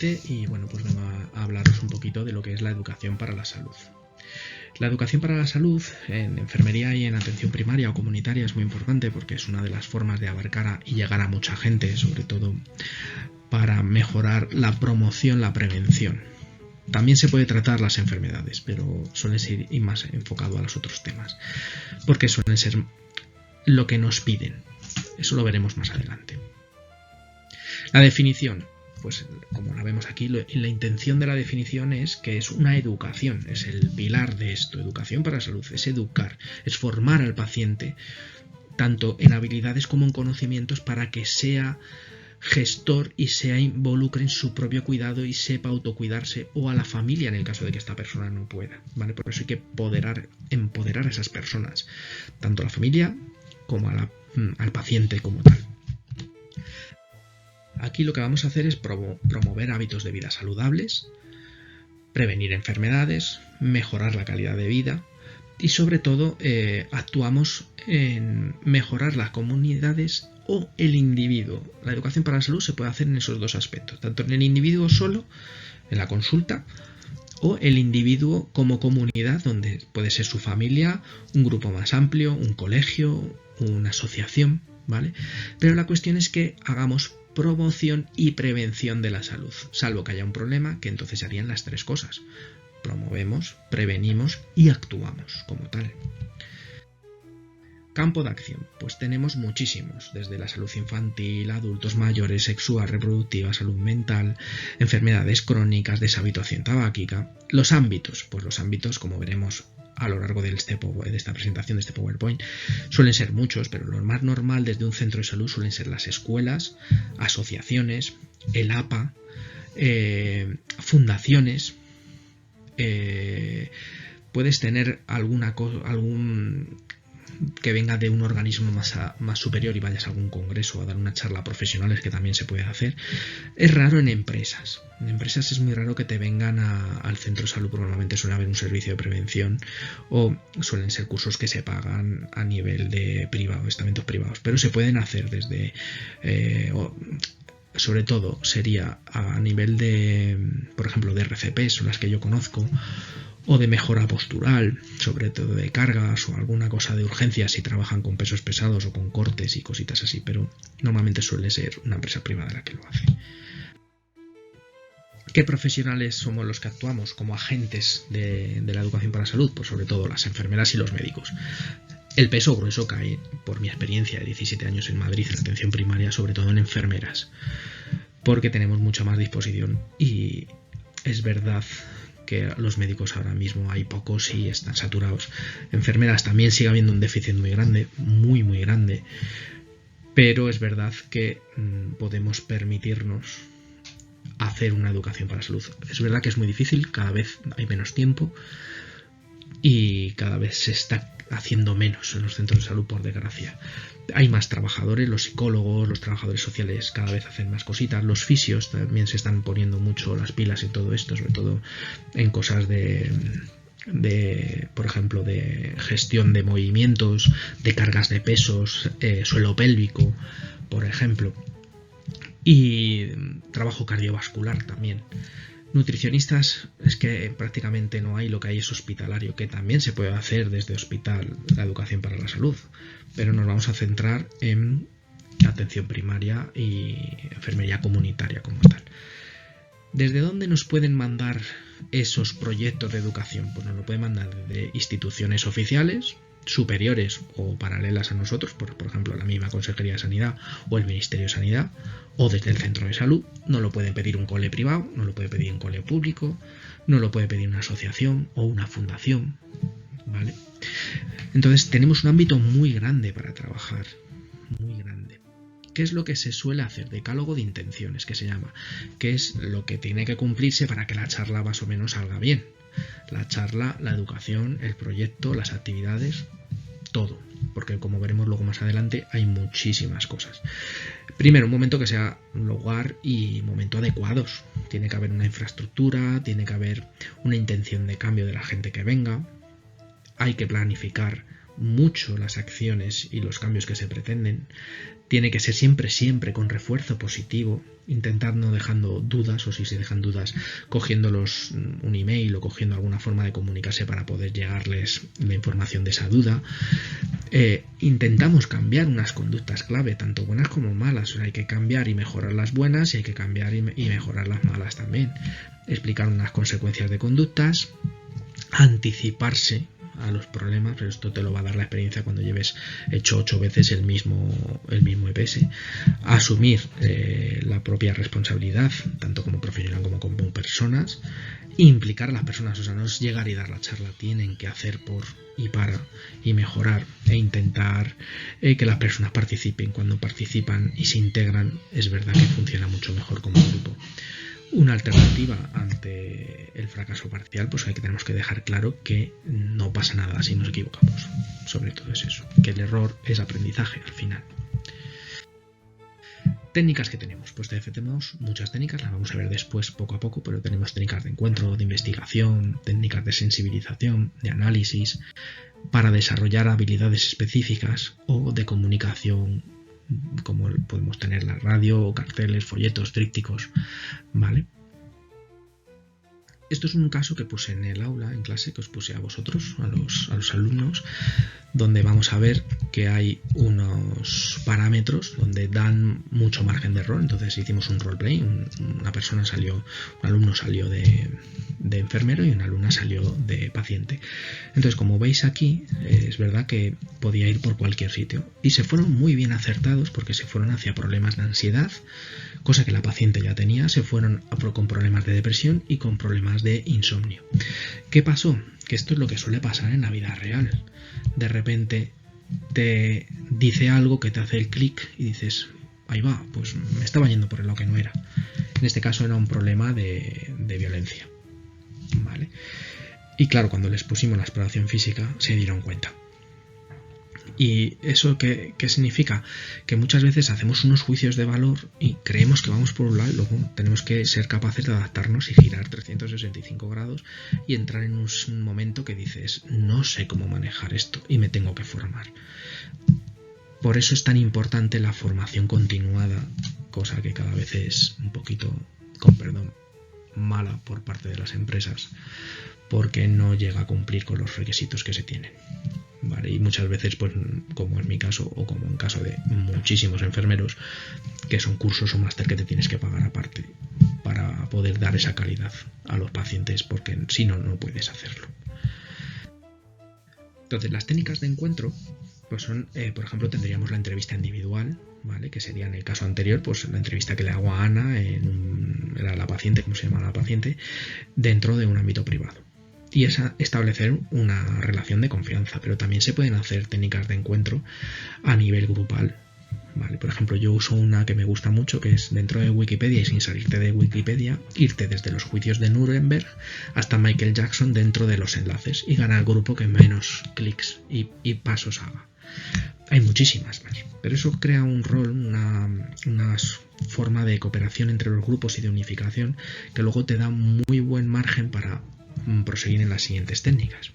nuevamente y bueno, pues vengo a hablaros un poquito de lo que es la educación para la salud. La educación para la salud en enfermería y en atención primaria o comunitaria es muy importante porque es una de las formas de abarcar y llegar a mucha gente, sobre todo para mejorar la promoción, la prevención. También se puede tratar las enfermedades, pero suele ser más enfocado a los otros temas, porque suelen ser lo que nos piden. Eso lo veremos más adelante. La definición, pues como la vemos aquí, la intención de la definición es que es una educación, es el pilar de esto. Educación para la salud, es educar, es formar al paciente tanto en habilidades como en conocimientos para que sea gestor y se involucre en su propio cuidado y sepa autocuidarse, o a la familia en el caso de que esta persona no pueda, ¿vale? Por eso hay que empoderar a esas personas, tanto a la familia como al paciente como tal. Aquí lo que vamos a hacer es promover hábitos de vida saludables, prevenir enfermedades, mejorar la calidad de vida y sobre todo actuamos en mejorar las comunidades o el individuo. La educación para la salud se puede hacer en esos dos aspectos, tanto en el individuo solo, en la consulta, o el individuo como comunidad, donde puede ser su familia, un grupo más amplio, un colegio, una asociación, ¿vale? Pero la cuestión es que hagamos promoción y prevención de la salud, salvo que haya un problema, que entonces se harían las tres cosas: promovemos, prevenimos y actuamos como tal. Campo de acción, pues tenemos muchísimos, desde la salud infantil, adultos mayores, sexual, reproductiva, salud mental, enfermedades crónicas, deshabituación tabáquica. Los ámbitos, pues los ámbitos, como veremos a lo largo de esta presentación, de este PowerPoint, suelen ser muchos, pero lo más normal desde un centro de salud suelen ser las escuelas, asociaciones, el APA, fundaciones. Puedes tener algún que venga de un organismo más superior y vayas a algún congreso a dar una charla a profesionales, que también se puede hacer. Es raro en empresas. En empresas es muy raro que te vengan al centro de salud, porque normalmente suele haber un servicio de prevención o suelen ser cursos que se pagan a nivel de estamentos privados, pero se pueden hacer desde sobre todo sería a nivel de, por ejemplo, de RCP, son las que yo conozco, o de mejora postural, sobre todo de cargas o alguna cosa de urgencias si trabajan con pesos pesados o con cortes y cositas así, pero normalmente suele ser una empresa privada la que lo hace. ¿Qué profesionales somos los que actuamos como agentes de la educación para la salud? Pues sobre todo las enfermeras y los médicos. El peso grueso cae, por mi experiencia de 17 años en Madrid en atención primaria, sobre todo en enfermeras, porque tenemos mucha más disposición y es verdad que los médicos ahora mismo hay pocos y están saturados. Enfermeras también sigue habiendo un déficit muy grande, muy muy grande, pero es verdad que podemos permitirnos hacer una educación para la salud. Es verdad que es muy difícil, cada vez hay menos tiempo y cada vez se está haciendo menos en los centros de salud, por desgracia. Hay más trabajadores, los psicólogos, los trabajadores sociales cada vez hacen más cositas, los fisios también se están poniendo mucho las pilas en todo esto, sobre todo en cosas de por ejemplo, de gestión de movimientos, de cargas de pesos, suelo pélvico, por ejemplo, y trabajo cardiovascular también. Nutricionistas es que prácticamente no hay, lo que hay es hospitalario, que también se puede hacer desde hospital la educación para la salud, pero nos vamos a centrar en atención primaria y enfermería comunitaria como tal. ¿Desde dónde nos pueden mandar esos proyectos de educación? Pues nos lo pueden mandar de instituciones oficiales, superiores o paralelas a nosotros, por ejemplo la misma Consejería de Sanidad o el Ministerio de Sanidad, o desde el centro de salud. No lo puede pedir un cole privado, no lo puede pedir un cole público, no lo puede pedir una asociación o una fundación, ¿vale? Entonces tenemos un ámbito muy grande para trabajar, muy grande. ¿Qué es lo que se suele hacer? Decálogo de intenciones, que se llama, que es lo que tiene que cumplirse para que la charla más o menos salga bien. La charla, la educación, el proyecto, las actividades, todo, porque como veremos luego más adelante hay muchísimas cosas. Primero, un momento que sea lugar y momento adecuados. Tiene que haber una infraestructura, tiene que haber una intención de cambio de la gente que venga. Hay que planificar mucho las acciones y los cambios que se pretenden. Tiene que ser siempre con refuerzo positivo, intentar no dejando dudas, o si se dejan dudas, cogiéndolos un email o cogiendo alguna forma de comunicarse para poder llegarles la información de esa duda. Intentamos cambiar unas conductas clave, tanto buenas como malas. O sea, hay que cambiar y mejorar las buenas y hay que cambiar y mejorar las malas también. Explicar unas consecuencias de conductas, anticiparse a los problemas, pero esto te lo va a dar la experiencia cuando lleves hecho 8 veces el mismo EPS. Asumir la propia responsabilidad, tanto como profesional como personas. Implicar a las personas, o sea, no es llegar y dar la charla, tienen que hacer por y para y mejorar e intentar que las personas participen. Cuando participan y se integran, es verdad que funciona mucho mejor como grupo. Una alternativa ante el fracaso parcial, pues que tenemos que dejar claro que no pasa nada si nos equivocamos. Sobre todo es eso, que el error es aprendizaje al final. Técnicas que tenemos, pues tenemos muchas técnicas, las vamos a ver después poco a poco, pero tenemos técnicas de encuentro, de investigación, técnicas de sensibilización, de análisis, para desarrollar habilidades específicas o de comunicación, como podemos tener la radio, carteles, folletos, trípticos, ¿vale? Esto es un caso que puse en el aula, en clase, que os puse a vosotros, a los alumnos, donde vamos a ver que hay unos parámetros donde dan mucho margen de error. Entonces hicimos un roleplay, un alumno salió de enfermero y una alumna salió de paciente. Entonces, como veis aquí, es verdad que podía ir por cualquier sitio y se fueron muy bien acertados porque se fueron hacia problemas de ansiedad, cosa que la paciente ya tenía, se fueron con problemas de depresión y con problemas de insomnio. ¿Qué pasó? Que esto es lo que suele pasar en la vida real. De repente te dice algo que te hace el clic y dices, ahí va, pues me estaba yendo por lo que no era. En este caso era un problema de violencia, ¿vale? Y claro, cuando les pusimos la exploración física se dieron cuenta. ¿Y eso qué significa? Que muchas veces hacemos unos juicios de valor y creemos que vamos por un lado y luego tenemos que ser capaces de adaptarnos y girar 365 grados y entrar en un momento que dices, no sé cómo manejar esto y me tengo que formar. Por eso es tan importante la formación continuada, cosa que cada vez es un poquito, con perdón, mala por parte de las empresas, porque no llega a cumplir con los requisitos que se tienen. Vale, y muchas veces, pues como en mi caso o como en caso de muchísimos enfermeros, que son cursos o máster que te tienes que pagar aparte para poder dar esa calidad a los pacientes, porque si no, no puedes hacerlo. Entonces, las técnicas de encuentro pues son, por ejemplo, tendríamos la entrevista individual, ¿vale? Que sería en el caso anterior, pues la entrevista que le hago a Ana, era la paciente, ¿cómo se llama la paciente? Dentro de un ámbito privado. Y es establecer una relación de confianza, pero también se pueden hacer técnicas de encuentro a nivel grupal, ¿vale? Por ejemplo, yo uso una que me gusta mucho, que es dentro de Wikipedia y sin salirte de Wikipedia, irte desde los juicios de Nuremberg hasta Michael Jackson dentro de los enlaces y ganar el grupo que menos clics y pasos haga. Hay muchísimas más, pero eso crea un rol, una forma de cooperación entre los grupos y de unificación que luego te da muy buen margen para proseguir en las siguientes técnicas.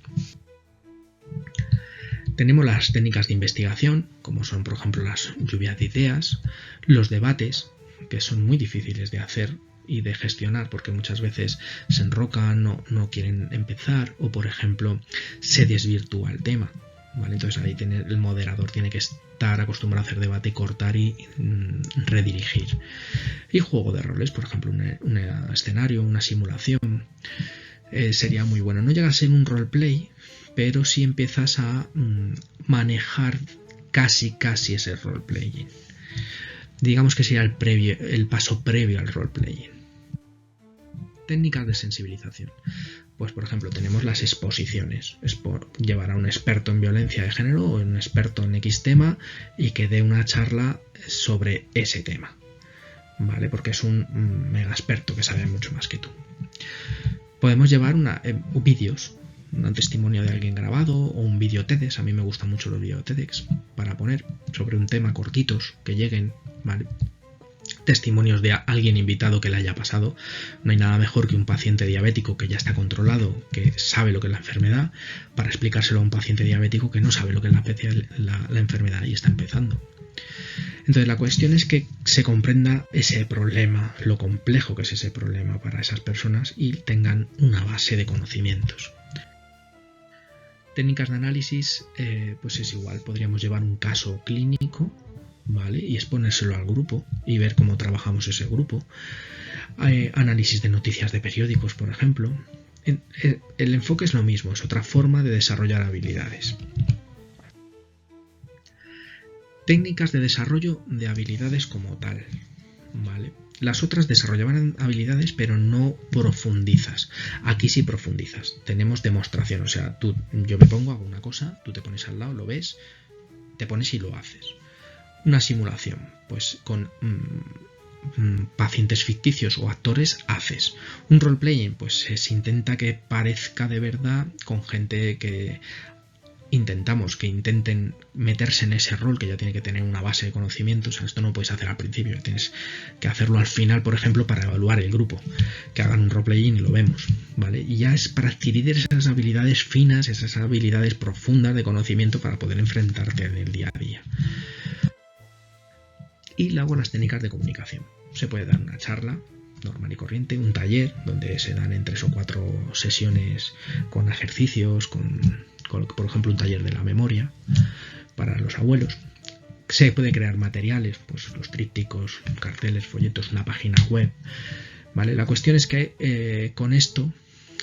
Tenemos las técnicas de investigación, como son por ejemplo las lluvias de ideas, los debates, que son muy difíciles de hacer y de gestionar porque muchas veces se enrocan, no quieren empezar o por ejemplo se desvirtúa el tema, ¿vale? Entonces ahí el moderador tiene que estar acostumbrado a hacer debate, cortar y redirigir. Y juego de roles, por ejemplo un escenario, una simulación, sería muy bueno. No llega a ser un roleplay, pero sí empiezas a manejar casi ese roleplaying. Digamos que sería el paso previo al roleplaying. Técnicas de sensibilización. Pues por ejemplo tenemos las exposiciones. Llevar a un experto en violencia de género o un experto en X tema y que dé una charla sobre ese tema, ¿vale? Porque es un mega experto que sabe mucho más que tú. Podemos llevar vídeos, un testimonio de alguien grabado o un vídeo TEDx. A mí me gustan mucho los vídeos TEDx para poner sobre un tema cortitos que lleguen, ¿vale? testimonios de alguien invitado que le haya pasado. No hay nada mejor que un paciente diabético que ya está controlado, que sabe lo que es la enfermedad, para explicárselo a un paciente diabético que no sabe lo que es la enfermedad y está empezando. Entonces la cuestión es que se comprenda ese problema, lo complejo que es ese problema para esas personas y tengan una base de conocimientos. Técnicas de análisis, pues es igual, podríamos llevar un caso clínico, ¿vale? Y exponérselo al grupo y ver cómo trabajamos ese grupo. Análisis de noticias de periódicos, por ejemplo. El enfoque es lo mismo, es otra forma de desarrollar habilidades. Técnicas de desarrollo de habilidades como tal, ¿vale? Las otras desarrollaban habilidades, pero no profundizas. Aquí sí profundizas. Tenemos demostración, o sea, yo me pongo, hago una cosa, tú te pones al lado, lo ves, te pones y lo haces. Una simulación, pues con pacientes ficticios o actores haces. Un roleplaying, pues se intenta que parezca de verdad con gente que intenten meterse en ese rol, que ya tiene que tener una base de conocimientos. O sea, esto no puedes hacer al principio, tienes que hacerlo al final, por ejemplo, para evaluar el grupo, que hagan un roleplaying y lo vemos, ¿vale? Y ya es para adquirir esas habilidades finas, esas habilidades profundas de conocimiento para poder enfrentarte en el día a día. Y luego las técnicas de comunicación. Se puede dar una charla normal y corriente, un taller donde se dan en 3 o 4 sesiones con ejercicios, con por ejemplo un taller de la memoria para los abuelos. Se puede crear materiales, pues los trípticos, carteles, folletos, una página web, ¿vale? La cuestión es que con esto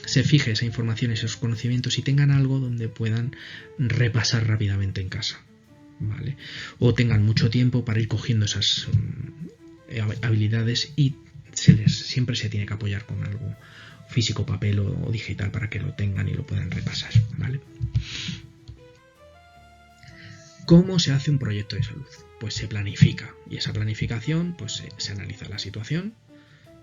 se fije esa información, esos conocimientos y tengan algo donde puedan repasar rápidamente en casa, ¿vale? O tengan mucho tiempo para ir cogiendo esas habilidades y siempre se tiene que apoyar con algo físico, papel o digital para que lo tengan y lo puedan repasar, ¿vale? ¿Cómo se hace un proyecto de salud? Pues se planifica y esa planificación pues se analiza la situación,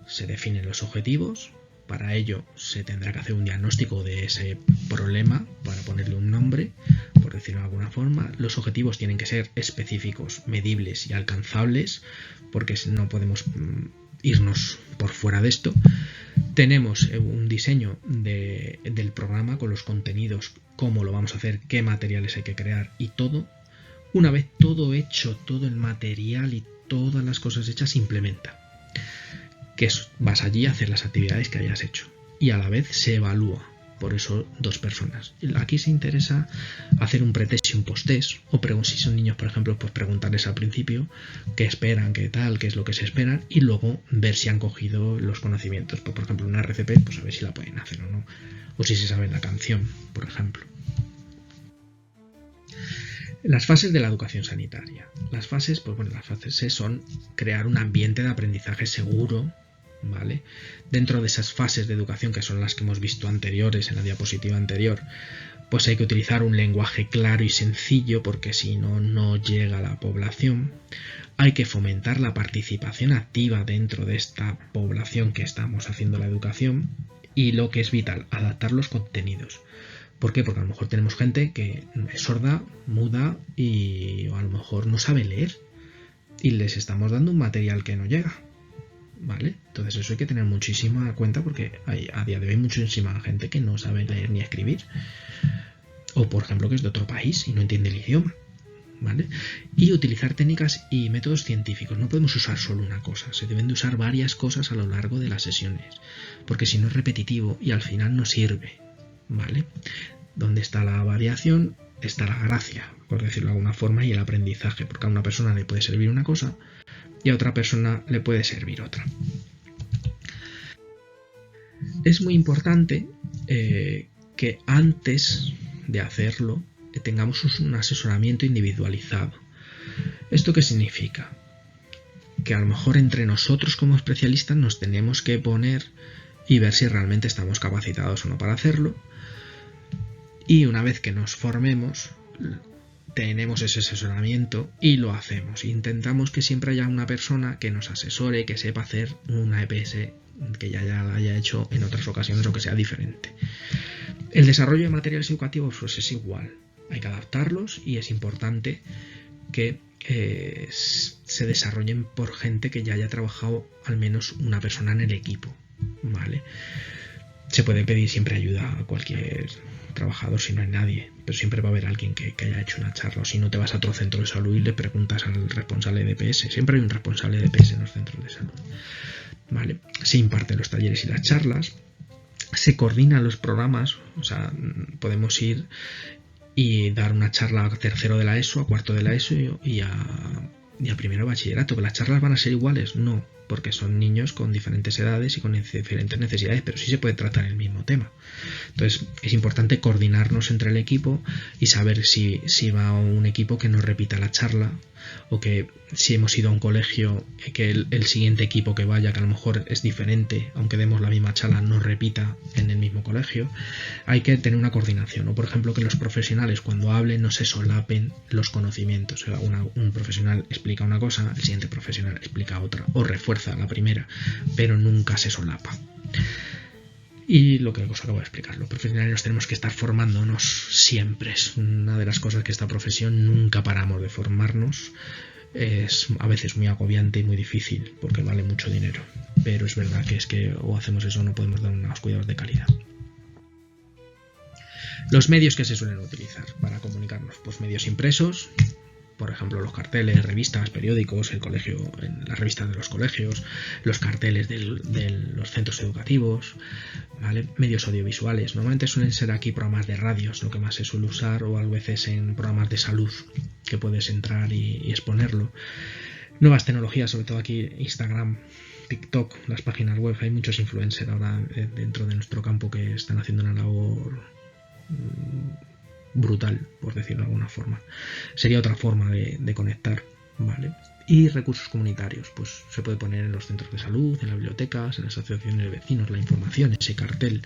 se definen los objetivos, para ello se tendrá que hacer un diagnóstico de ese problema para ponerle un nombre, por decirlo de alguna forma. Los objetivos tienen que ser específicos, medibles y alcanzables, porque no podemos irnos por fuera de esto. Tenemos un diseño del programa con los contenidos, cómo lo vamos a hacer, qué materiales hay que crear y todo. Una vez todo hecho, todo el material y todas las cosas hechas, se implementa. Que vas allí a hacer las actividades que hayas hecho y a la vez se evalúa. Por eso 2 personas. Aquí se interesa hacer un pretest y un posttest, o si son niños, por ejemplo, pues preguntarles al principio qué esperan, qué tal, qué es lo que se esperan, y luego ver si han cogido los conocimientos. Pues, por ejemplo, una RCP, pues a ver si la pueden hacer o no, o si se sabe la canción, por ejemplo. Las fases de la educación sanitaria. Las fases son crear un ambiente de aprendizaje seguro, ¿vale? Dentro de esas fases de educación, que son las que hemos visto anteriores en la diapositiva anterior, pues hay que utilizar un lenguaje claro y sencillo, porque si no, no llega a la población. Hay que fomentar la participación activa dentro de esta población que estamos haciendo la educación, y lo que es vital, adaptar los contenidos. ¿Por qué? Porque a lo mejor tenemos gente que es sorda, muda y a lo mejor no sabe leer y les estamos dando un material que no llega, ¿vale? Entonces eso hay que tener muchísima cuenta, porque a día de hoy hay muchísima gente que no sabe leer ni escribir, o por ejemplo que es de otro país y no entiende el idioma, ¿vale? Y utilizar técnicas y métodos científicos. No podemos usar solo una cosa, se deben de usar varias cosas a lo largo de las sesiones, porque si no es repetitivo y al final no sirve, ¿vale? Donde está la variación está la gracia, por decirlo de alguna forma, y el aprendizaje, porque a una persona le puede servir una cosa y a otra persona le puede servir otra. Es muy importante que antes de hacerlo tengamos un asesoramiento individualizado. ¿Esto qué significa? Que a lo mejor entre nosotros como especialistas nos tenemos que poner y ver si realmente estamos capacitados o no para hacerlo. Y una vez que nos formemos, tenemos ese asesoramiento y lo hacemos. Intentamos que siempre haya una persona que nos asesore, que sepa hacer una EPS, que ya la haya hecho en otras ocasiones o que sea diferente. El desarrollo de materiales educativos pues es igual. Hay que adaptarlos y es importante que se desarrollen por gente que ya haya trabajado al menos una persona en el equipo, ¿vale? Se puede pedir siempre ayuda a cualquier trabajador si no hay nadie, pero siempre va a haber alguien que haya hecho una charla, o si no te vas a otro centro de salud y le preguntas al responsable de DPS. Siempre hay un responsable de DPS en los centros de salud, ¿vale? Se imparten los talleres y las charlas, se coordinan los programas, o sea, podemos ir y dar una charla a tercero de la ESO, a cuarto de la ESO y a primero de bachillerato. ¿Que las charlas van a ser iguales? No, porque son niños con diferentes edades y con diferentes necesidades, pero sí se puede tratar el mismo tema. Entonces es importante coordinarnos entre el equipo y saber si va un equipo que nos repita la charla, o que si hemos ido a un colegio, que el siguiente equipo que vaya, que a lo mejor es diferente, aunque demos la misma charla, nos repita en el mismo colegio. Hay que tener una coordinación, o por ejemplo que los profesionales cuando hablen no se solapen los conocimientos. O sea, un profesional explica una cosa, el siguiente profesional explica otra, o refuerza la primera, pero nunca se solapa. Y lo que os acabo de explicar, los profesionales tenemos que estar formándonos siempre. Es una de las cosas que esta profesión nunca paramos de formarnos. Es a veces muy agobiante y muy difícil porque vale mucho dinero, pero es verdad que o hacemos eso o no podemos dar unos cuidados de calidad. Los medios que se suelen utilizar para comunicarnos, pues medios impresos, por ejemplo los carteles, revistas, periódicos, el colegio, en las revistas de los colegios, los carteles de los centros educativos, ¿vale? Medios audiovisuales, normalmente suelen ser aquí programas de radios, lo que más se suele usar, o a veces en programas de salud que puedes entrar y exponerlo. Nuevas tecnologías, sobre todo aquí Instagram, TikTok, las páginas web, hay muchos influencers ahora dentro de nuestro campo que están haciendo una labor brutal, por decirlo de alguna forma. Sería otra forma de conectar, ¿vale? Y recursos comunitarios, pues se puede poner en los centros de salud, en las bibliotecas, en las asociaciones de vecinos, la información, ese cartel,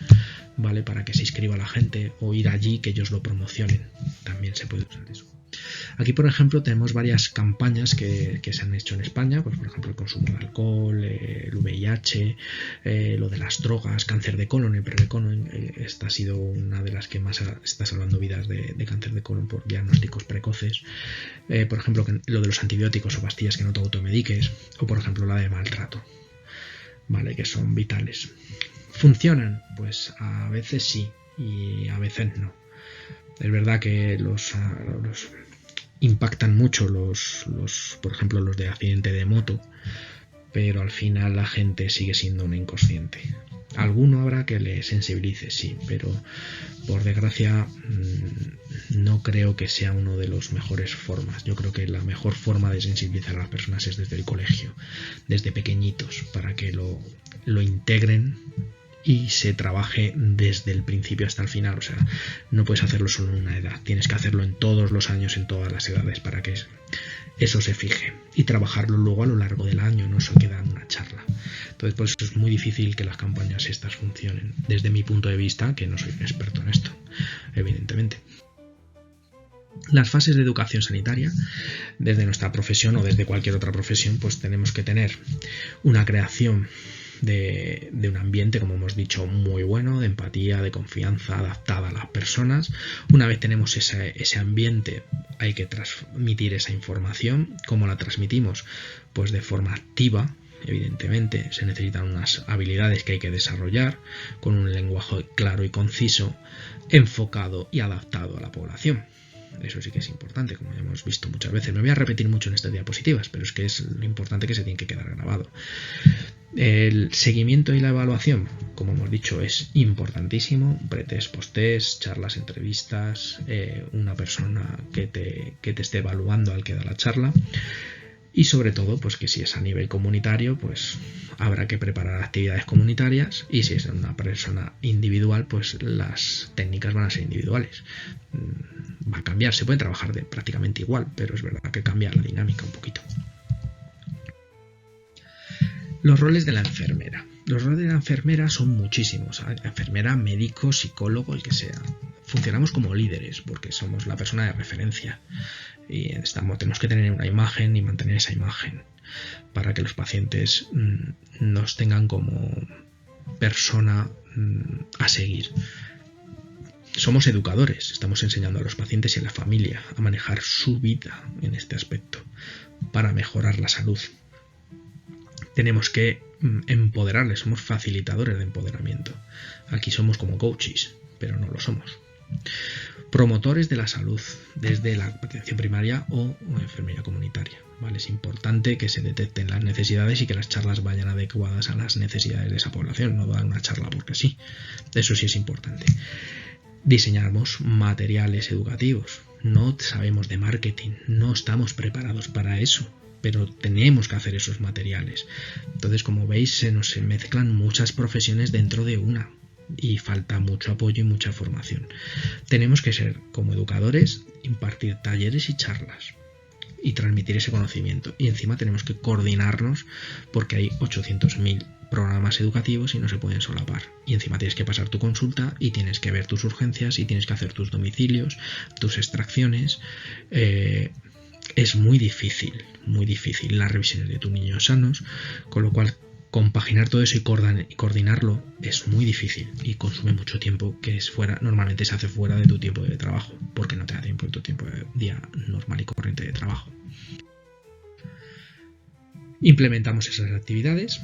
¿vale? Para que se inscriba la gente, o ir allí que ellos lo promocionen, también se puede usar eso. Aquí, por ejemplo, tenemos varias campañas que se han hecho en España, pues por ejemplo el consumo de alcohol, el VIH, lo de las drogas, cáncer de colon, el PRV colon. Esta ha sido una de las que más está salvando vidas de cáncer de colon por diagnósticos precoces. Por ejemplo, lo de los antibióticos o pastillas que no te automediques, o por ejemplo la de maltrato, ¿vale? Que son vitales. ¿Funcionan? Pues a veces sí y a veces no. Es verdad que los impactan mucho por ejemplo, los de accidente de moto, pero al final la gente sigue siendo una inconsciente. Alguno habrá que le sensibilice, sí, pero por desgracia no creo que sea una de las mejores formas. Yo creo que la mejor forma de sensibilizar a las personas es desde el colegio, desde pequeñitos, para que lo integren y se trabaje desde el principio hasta el final. O sea, no puedes hacerlo solo en una edad, tienes que hacerlo en todos los años, en todas las edades, para que eso se fije, y trabajarlo luego a lo largo del año, no se queda en una charla. Entonces, por eso es muy difícil que las campañas estas funcionen, desde mi punto de vista, que no soy un experto en esto, evidentemente. Las fases de educación sanitaria, desde nuestra profesión o desde cualquier otra profesión, pues tenemos que tener una creación de un ambiente, como hemos dicho, muy bueno, de empatía, de confianza, adaptada a las personas. Una vez tenemos ese ambiente, hay que transmitir esa información. ¿Cómo la transmitimos? Pues de forma activa. Evidentemente se necesitan unas habilidades que hay que desarrollar, con un lenguaje claro y conciso, enfocado y adaptado a la población. Eso sí que es importante, como ya hemos visto muchas veces. Me voy a repetir mucho en estas diapositivas, pero es que es lo importante, que se tiene que quedar grabado. El seguimiento y la evaluación, como hemos dicho, es importantísimo. Pretest, posttest, charlas, entrevistas, una persona que te esté evaluando al que da la charla. Y sobre todo, pues que si es a nivel comunitario, pues habrá que preparar actividades comunitarias, y si es una persona individual, pues las técnicas van a ser individuales. Va a cambiar, se puede trabajar prácticamente igual, pero es verdad que cambia la dinámica un poquito. Los roles de la enfermera. Los roles de la enfermera son muchísimos. Enfermera, médico, psicólogo, el que sea. Funcionamos como líderes porque somos la persona de referencia y tenemos que tener una imagen y mantener esa imagen para que los pacientes nos tengan como persona a seguir. somos educadores, estamos enseñando a los pacientes y a la familia a manejar su vida en este aspecto para mejorar la salud. Tenemos que empoderarles, somos facilitadores de empoderamiento. Aquí somos como coaches, pero no lo somos. Promotores de la salud desde la atención primaria o enfermería comunitaria. ¿Vale? Es importante que se detecten las necesidades y que las charlas vayan adecuadas a las necesidades de esa población, no dar una charla porque sí. Eso sí es importante. Diseñamos materiales educativos. No sabemos de marketing, no estamos preparados para eso, pero tenemos que hacer esos materiales. Entonces, como veis, se nos mezclan muchas profesiones dentro de una. Y falta mucho apoyo y mucha formación. Tenemos que ser, como educadores, impartir talleres y charlas y transmitir ese conocimiento. Y encima tenemos que coordinarnos porque hay 800.000 programas educativos y no se pueden solapar. Y encima tienes que pasar tu consulta y tienes que ver tus urgencias y tienes que hacer tus domicilios, tus extracciones. Es muy difícil las revisiones de tus niños sanos, con lo cual compaginar todo eso y coordinarlo es muy difícil y consume mucho tiempo que es fuera, normalmente se hace fuera de tu tiempo de trabajo, porque no te da tiempo en tu tiempo de día normal y corriente de trabajo. Implementamos esas actividades,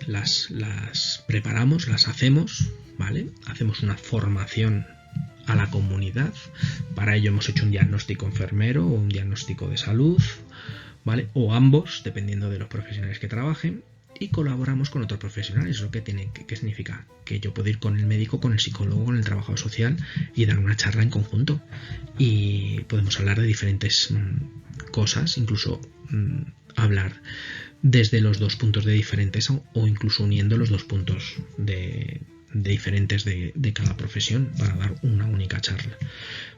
las preparamos, las hacemos, ¿vale? Hacemos una formación a la comunidad. Para ello hemos hecho un diagnóstico enfermero o un diagnóstico de salud, ¿vale? O ambos, dependiendo de los profesionales que trabajen, y colaboramos con otros profesionales. ¿Eso qué significa? Que yo puedo ir con el médico, con el psicólogo, con el trabajador social y dar una charla en conjunto. Y podemos hablar de diferentes cosas, incluso hablar desde los dos puntos de diferentes o incluso uniendo los dos puntos de diferentes de cada profesión para dar una única charla,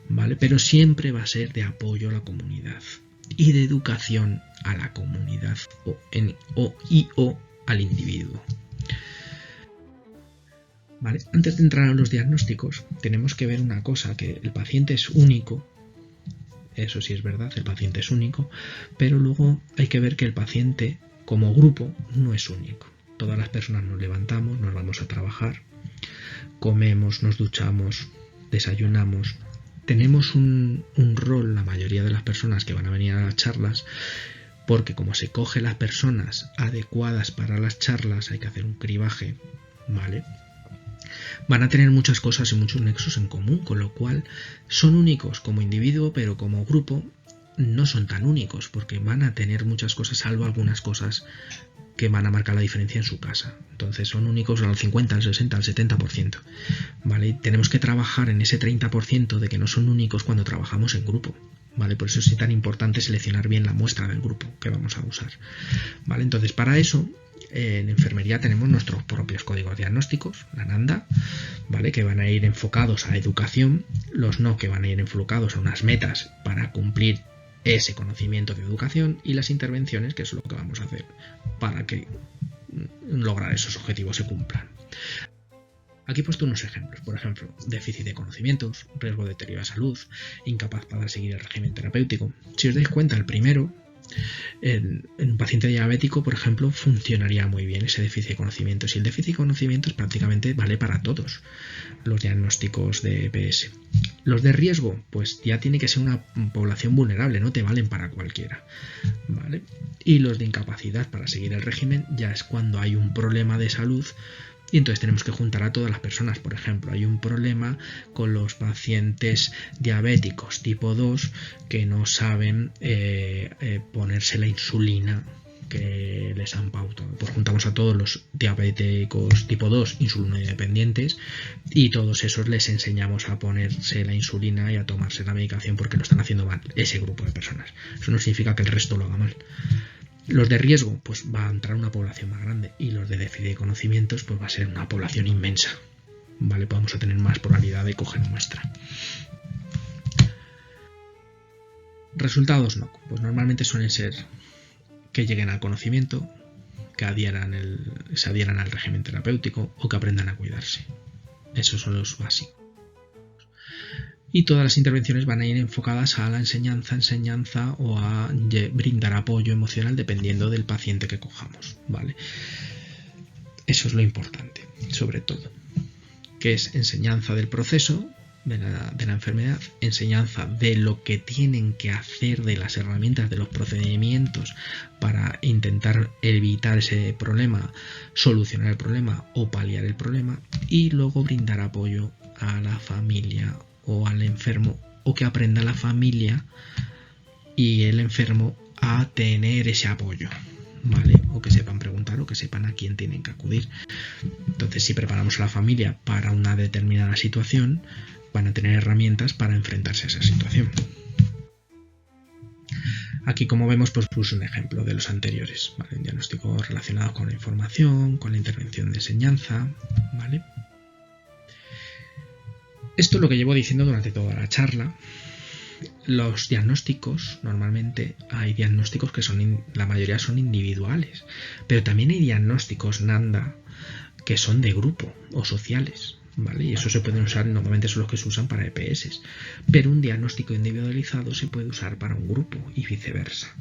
¿vale? Pero siempre va a ser de apoyo a la comunidad y de educación a la comunidad o al individuo. ¿Vale? Antes de entrar a los diagnósticos, tenemos que ver una cosa, que el paciente es único. Eso sí es verdad, el paciente es único, pero luego hay que ver que el paciente como grupo no es único. Todas las personas nos levantamos, nos vamos a trabajar, comemos, nos duchamos, desayunamos. Tenemos un rol, la mayoría de las personas que van a venir a las charlas, porque como se coge las personas adecuadas para las charlas, hay que hacer un cribaje, ¿vale? Van a tener muchas cosas y muchos nexos en común, con lo cual son únicos como individuo, pero como grupo no son tan únicos, porque van a tener muchas cosas, salvo algunas cosas que van a marcar la diferencia en su casa. Entonces son únicos al 50, al 60, al 70%. ¿Vale? Y tenemos que trabajar en ese 30% de que no son únicos cuando trabajamos en grupo. ¿Vale? Por eso es tan importante seleccionar bien la muestra del grupo que vamos a usar. ¿Vale? Entonces, para eso, en enfermería tenemos nuestros propios códigos diagnósticos, la NANDA, ¿vale? Que van a ir enfocados a educación, los no, que van a ir enfocados a unas metas para cumplir ese conocimiento de educación, y las intervenciones, que es lo que vamos a hacer para que lograr esos objetivos se cumplan. Aquí he puesto unos ejemplos, por ejemplo, déficit de conocimientos, riesgo de deterioro de salud, incapaz para seguir el régimen terapéutico. Si os dais cuenta, el primero, en un paciente diabético, por ejemplo, funcionaría muy bien ese déficit de conocimientos, y el déficit de conocimientos prácticamente vale para todos los diagnósticos de EPS. Los de riesgo, pues ya tiene que ser una población vulnerable, no te valen para cualquiera, ¿vale? Y los de incapacidad para seguir el régimen ya es cuando hay un problema de salud. Y entonces tenemos que juntar a todas las personas. Por ejemplo, hay un problema con los pacientes diabéticos tipo 2 que no saben ponerse la insulina que les han pautado. Pues juntamos a todos los diabéticos tipo 2 insulinodependientes y todos esos les enseñamos a ponerse la insulina y a tomarse la medicación porque lo están haciendo mal, ese grupo de personas. Eso no significa que el resto lo haga mal. Los de riesgo, pues va a entrar una población más grande, y los de déficit de conocimientos, pues va a ser una población inmensa, ¿vale? Vamos a tener más probabilidad de coger muestra. Resultados no, pues normalmente suelen ser que lleguen al conocimiento, que se adhieran al régimen terapéutico o que aprendan a cuidarse. Esos son los básicos. Y todas las intervenciones van a ir enfocadas a la enseñanza o a brindar apoyo emocional dependiendo del paciente que cojamos, ¿vale? Eso es lo importante, sobre todo. que es enseñanza del proceso de la enfermedad, enseñanza de lo que tienen que hacer, de las herramientas, de los procedimientos para intentar evitar ese problema, solucionar el problema o paliar el problema, y luego brindar apoyo a la familia o al enfermo, o que aprenda la familia y el enfermo a tener ese apoyo, ¿vale? O que sepan preguntar o que sepan a quién tienen que acudir. Entonces, si preparamos a la familia para una determinada situación, van a tener herramientas para enfrentarse a esa situación. Aquí, como vemos, pues puse un ejemplo de los anteriores, ¿vale? Un diagnóstico relacionado con la información, con la intervención de enseñanza, ¿vale? Esto es lo que llevo diciendo durante toda la charla. Los diagnósticos, normalmente hay diagnósticos que la mayoría son individuales, pero también hay diagnósticos NANDA que son de grupo o sociales, ¿vale? Y eso se pueden usar, normalmente son los que se usan para EPS, pero un diagnóstico individualizado se puede usar para un grupo y viceversa,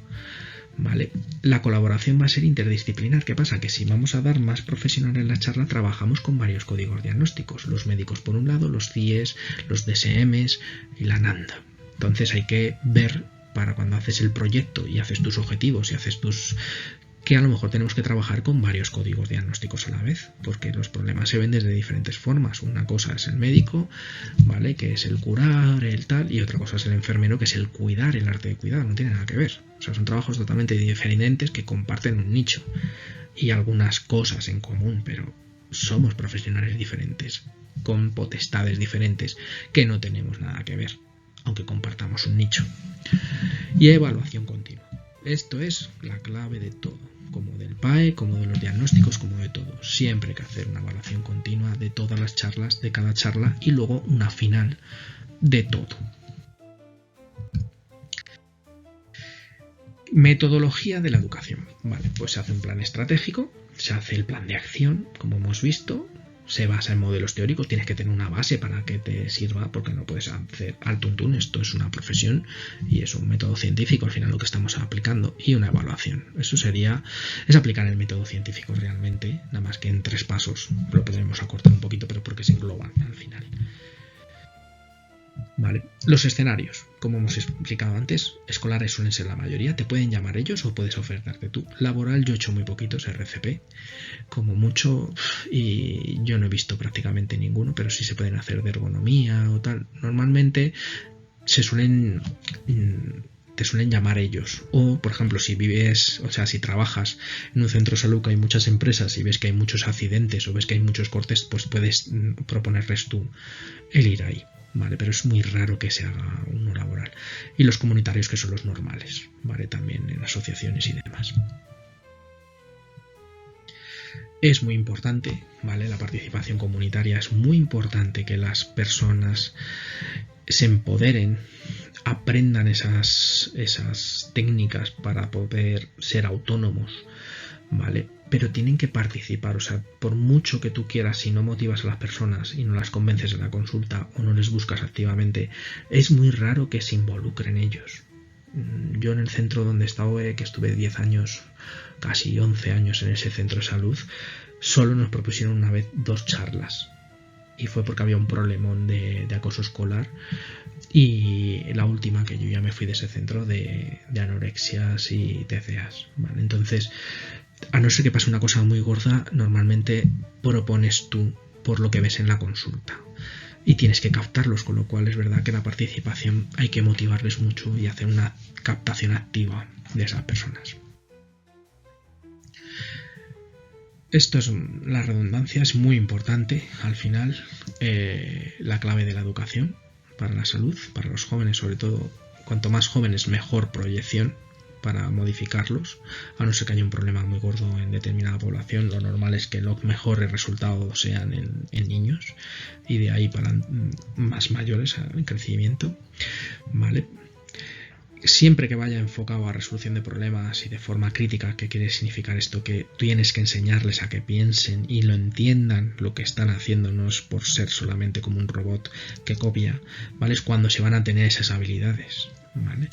¿vale? La colaboración va a ser interdisciplinar. ¿Qué pasa? Que si vamos a dar más profesional en la charla, trabajamos con varios códigos diagnósticos, los médicos por un lado, los CIEs, los DSMs y la NANDA. Entonces hay que ver, para cuando haces el proyecto y haces tus objetivos y haces que a lo mejor tenemos que trabajar con varios códigos diagnósticos a la vez, porque los problemas se ven desde diferentes formas. Una cosa es el médico, ¿vale? Que es el curar, el tal, y otra cosa es el enfermero, que es el cuidar, el arte de cuidar. No tiene nada que ver. O sea, son trabajos totalmente diferentes que comparten un nicho y algunas cosas en común, pero somos profesionales diferentes, con potestades diferentes, que no tenemos nada que ver, aunque compartamos un nicho. Y evaluación continua. Esto es la clave de todo, como del PAE, como de los diagnósticos, como de todo. Siempre hay que hacer una evaluación continua de todas las charlas, de cada charla, y luego una final de todo. Metodología de la educación. Vale, pues se hace un plan estratégico, se hace el plan de acción, como hemos visto, se basa en modelos teóricos, tienes que tener una base para que te sirva, porque no puedes hacer al tuntún. Esto es una profesión y es un método científico al final lo que estamos aplicando, y una evaluación. Eso es aplicar el método científico realmente, nada más que en 3 pasos. Lo podremos acortar un poquito, pero porque se engloban al final. Vale. Los escenarios, como hemos explicado antes, escolares suelen ser la mayoría, te pueden llamar ellos o puedes ofertarte tú. Laboral, yo he hecho muy poquitos RCP, como mucho, y yo no he visto prácticamente ninguno, pero sí se pueden hacer de ergonomía o tal. Normalmente te suelen llamar ellos, o por ejemplo si trabajas en un centro de salud que hay muchas empresas y ves que hay muchos accidentes o ves que hay muchos cortes, pues puedes proponerles tú el ir ahí. Vale, pero es muy raro que se haga uno laboral. Y los comunitarios, que son los normales, ¿vale? También en asociaciones y demás. Es muy importante, ¿vale? La participación comunitaria, es muy importante que las personas se empoderen, aprendan esas técnicas para poder ser autónomos, ¿vale? Pero tienen que participar. O sea, por mucho que tú quieras, si no motivas a las personas y no las convences en la consulta o no les buscas activamente, es muy raro que se involucren ellos. Yo en el centro donde he estado, que estuve 10 años, casi 11 años en ese centro de salud, solo nos propusieron una vez 2 charlas. Y fue porque había un problemón de acoso escolar. Y la última, que yo ya me fui de ese centro, de anorexias y TCAs, ¿vale? Entonces, a no ser que pase una cosa muy gorda, normalmente propones tú por lo que ves en la consulta y tienes que captarlos, con lo cual es verdad que la participación hay que motivarles mucho y hacer una captación activa de esas personas. Esto es la redundancia, es muy importante al final, la clave de la educación para la salud, para los jóvenes sobre todo. Cuanto más jóvenes, mejor proyección para modificarlos, a no ser que haya un problema muy gordo en determinada población. Lo normal es que los mejores resultados sean en niños y de ahí para más mayores en crecimiento, ¿vale? Siempre que vaya enfocado a resolución de problemas y de forma crítica. ¿Qué quiere significar esto? Que tienes que enseñarles a que piensen y lo entiendan lo que están haciendo, no es por ser solamente como un robot que copia, ¿vale? Es cuando se van a tener esas habilidades, ¿vale?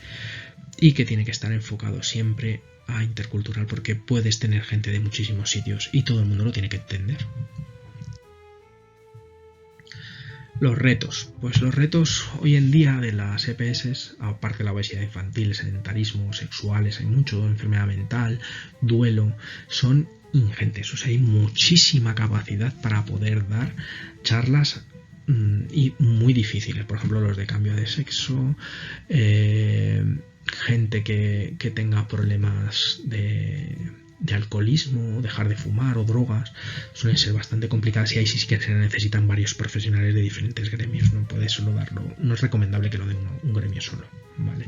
Y que tiene que estar enfocado siempre a intercultural, porque puedes tener gente de muchísimos sitios y todo el mundo lo tiene que entender. Los retos. Pues los retos hoy en día de las EPS, aparte de la obesidad infantil, sedentarismo, sexuales, hay mucho, enfermedad mental, duelo, son ingentes. O sea, hay muchísima capacidad para poder dar charlas y muy difíciles. Por ejemplo, los de cambio de sexo, gente que tenga problemas de alcoholismo, dejar de fumar o drogas, suelen ser bastante complicadas y ahí sí que se necesitan varios profesionales de diferentes gremios, no puedes solo darlo, no es recomendable que lo dé un gremio solo, ¿vale?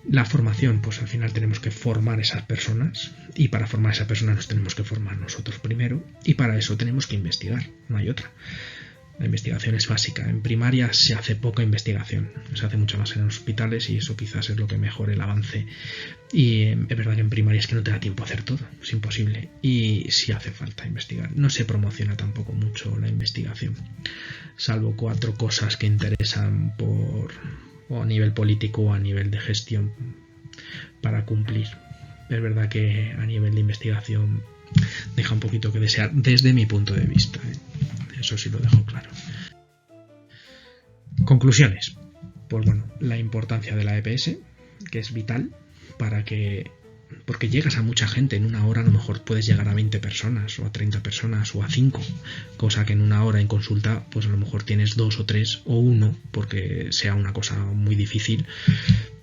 La formación, pues al final tenemos que formar esas personas y para formar a esas personas nos tenemos que formar nosotros primero y para eso tenemos que investigar, no hay otra. La investigación es básica. En primaria se hace poca investigación, se hace mucho más en hospitales y eso quizás es lo que mejore el avance. Y es verdad que en primaria es que no te da tiempo a hacer todo, es imposible. Y sí hace falta investigar. No se promociona tampoco mucho la investigación, salvo 4 cosas que interesan o a nivel político o a nivel de gestión para cumplir. Es verdad que a nivel de investigación deja un poquito que desear desde mi punto de vista, ¿eh? Eso sí lo dejo claro. Conclusiones. Pues bueno, la importancia de la EPS, que es vital porque llegas a mucha gente. En una hora a lo mejor puedes llegar a 20 personas o a 30 personas o a 5, cosa que en una hora en consulta pues a lo mejor tienes 2 o 3 o 1 porque sea una cosa muy difícil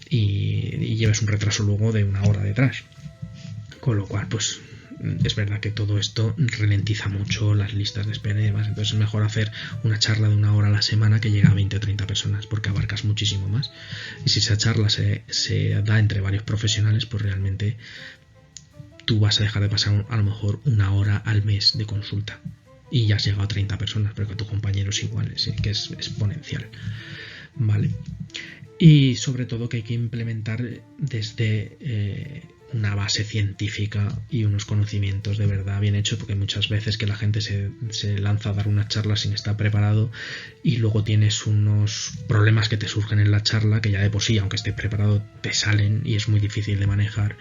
y lleves un retraso luego de una hora detrás, con lo cual pues es verdad que todo esto ralentiza mucho las listas de espera y demás, entonces es mejor hacer una charla de 1 hora a la semana que llega a 20 o 30 personas porque abarcas muchísimo más y si esa charla se da entre varios profesionales pues realmente tú vas a dejar de pasar a lo mejor 1 hora al mes de consulta y ya has llegado a 30 personas pero que a tus compañeros iguales, que es exponencial, ¿vale? Y sobre todo que hay que implementar desde una base científica y unos conocimientos de verdad bien hechos, porque muchas veces que la gente se lanza a dar una charla sin estar preparado y luego tienes unos problemas que te surgen en la charla que ya de por sí, aunque estés preparado, te salen y es muy difícil de manejar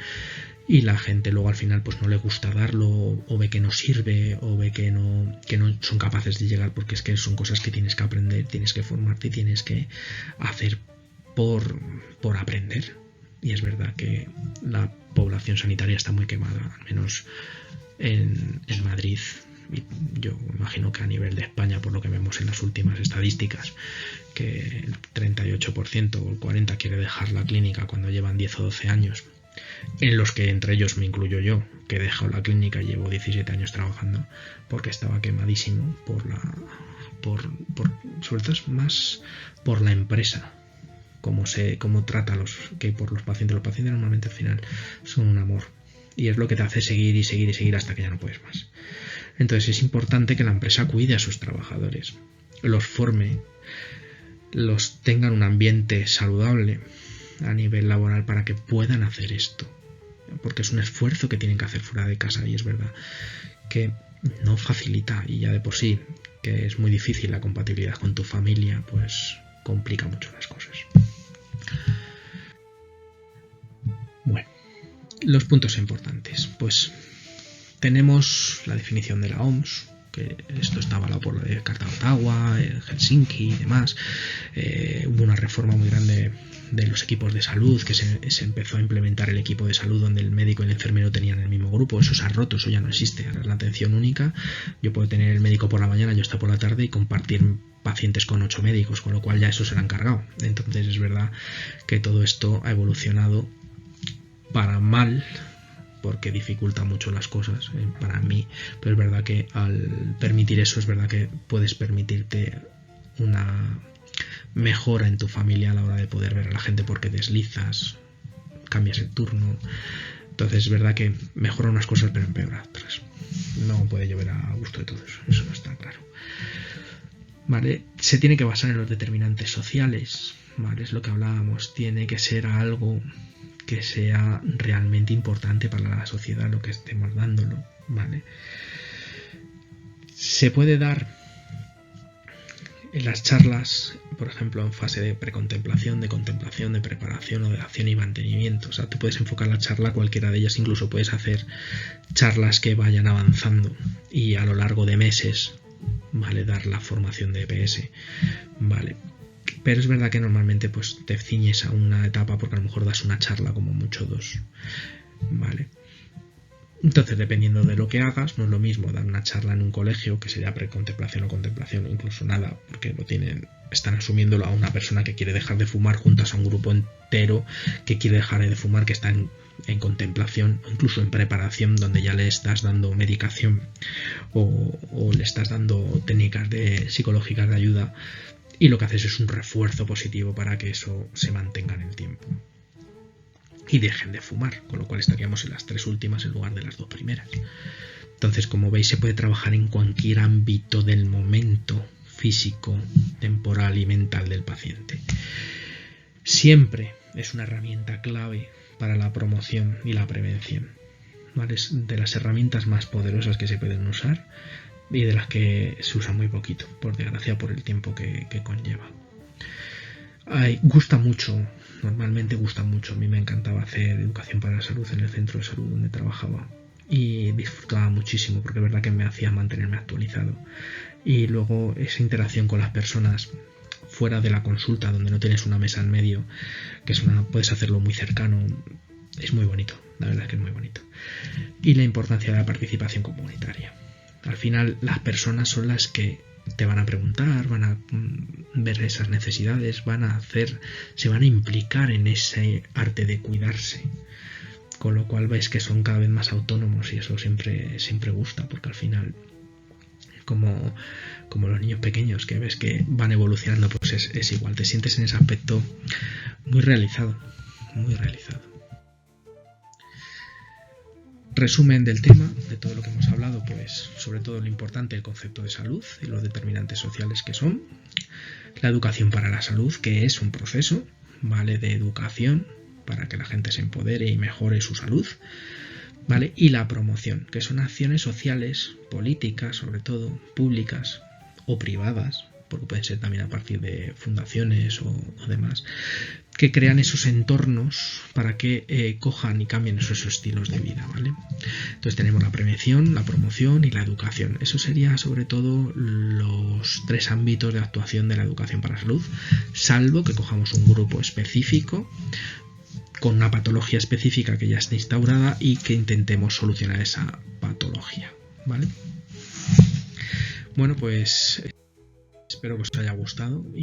y la gente luego al final pues no le gusta darlo o ve que no sirve o ve que no son capaces de llegar porque es que son cosas que tienes que aprender, tienes que formarte y tienes que hacer por aprender. Y es verdad que la población sanitaria está muy quemada, al menos en Madrid. Y yo imagino que a nivel de España, por lo que vemos en las últimas estadísticas, que el 38% o el 40% quiere dejar la clínica cuando llevan 10 o 12 años, en los que entre ellos me incluyo yo, que he dejado la clínica y llevo 17 años trabajando porque estaba quemadísimo sobre todo es más por la empresa, cómo trata por los pacientes. Los pacientes normalmente al final son un amor y es lo que te hace seguir y seguir y seguir hasta que ya no puedes más. Entonces es importante que la empresa cuide a sus trabajadores, los forme, los tenga en un ambiente saludable a nivel laboral para que puedan hacer esto, porque es un esfuerzo que tienen que hacer fuera de casa y es verdad que no facilita y ya de por sí que es muy difícil la compatibilidad con tu familia, pues complica mucho las cosas. Bueno, los puntos importantes. Pues tenemos la definición de la OMS, que esto está avalado por la de Carta de Ottawa, Helsinki y demás. Hubo una reforma muy grande de los equipos de salud, que se empezó a implementar el equipo de salud donde el médico y el enfermero tenían el mismo grupo. Eso se ha roto, eso ya no existe. Ahora es la atención única. Yo puedo tener el médico por la mañana, yo estoy por la tarde y compartir pacientes con 8 médicos, con lo cual ya eso se lo han cargado. Entonces es verdad que todo esto ha evolucionado para mal, porque dificulta mucho las cosas para mí, pero es verdad que al permitir eso es verdad que puedes permitirte una mejora en tu familia a la hora de poder ver a la gente porque deslizas, cambias el turno. Entonces es verdad que mejora unas cosas pero empeora otras. No puede llover a gusto de todos, eso no está claro. ¿Vale? Se tiene que basar en los determinantes sociales, ¿vale? Es lo que hablábamos, tiene que ser algo que sea realmente importante para la sociedad lo que estemos dándolo, ¿vale? Se puede dar en las charlas, por ejemplo, en fase de precontemplación, de contemplación, de preparación o de acción y mantenimiento. O sea, tú puedes enfocar la charla a cualquiera de ellas, incluso puedes hacer charlas que vayan avanzando y a lo largo de meses ¿vale? Dar la formación de EPS, ¿vale? Pero es verdad que normalmente pues te ciñes a una etapa porque a lo mejor das una charla, como mucho 2, ¿vale? Entonces, dependiendo de lo que hagas, no es lo mismo dar una charla en un colegio, que sería precontemplación o contemplación, incluso nada, porque están asumiéndolo a una persona que quiere dejar de fumar, juntas a un grupo entero que quiere dejar de fumar, que está en contemplación, o incluso en preparación, donde ya le estás dando medicación o le estás dando técnicas psicológicas de ayuda, y lo que haces es un refuerzo positivo para que eso se mantenga en el tiempo y dejen de fumar, con lo cual estaríamos en las 3 últimas en lugar de las 2 primeras. Entonces, como veis, se puede trabajar en cualquier ámbito del momento físico, temporal y mental del paciente. Siempre es una herramienta clave para la promoción y la prevención, ¿vale? Es de las herramientas más poderosas que se pueden usar y de las que se usa muy poquito, por desgracia, por el tiempo que conlleva. Gusta mucho, normalmente gusta mucho. A mí me encantaba hacer educación para la salud en el centro de salud donde trabajaba y disfrutaba muchísimo porque es verdad que me hacía mantenerme actualizado. Y luego esa interacción con las personas fuera de la consulta, donde no tienes una mesa en medio, que puedes hacerlo muy cercano, es muy bonito, la verdad es que es muy bonito. Y la importancia de la participación comunitaria. Al final, las personas son las que te van a preguntar, van a ver esas necesidades, se van a implicar en ese arte de cuidarse, con lo cual ves que son cada vez más autónomos y eso siempre gusta, porque al final, como los niños pequeños que ves que van evolucionando, pues es igual, te sientes en ese aspecto muy realizado, muy realizado. Resumen del tema, de todo lo que hemos hablado, pues sobre todo lo importante, el concepto de salud y los determinantes sociales que son, la educación para la salud, que es un proceso, ¿vale?, de educación para que la gente se empodere y mejore su salud, ¿vale?, y la promoción, que son acciones sociales, políticas, sobre todo, públicas o privadas, porque pueden ser también a partir de fundaciones o demás, que crean esos entornos para que cojan y cambien esos estilos de vida, ¿vale? Entonces tenemos la prevención, la promoción y la educación. Eso sería sobre todo los 3 ámbitos de actuación de la educación para la salud, salvo que cojamos un grupo específico con una patología específica que ya está instaurada y que intentemos solucionar esa patología, ¿vale? Bueno, pues espero que os haya gustado y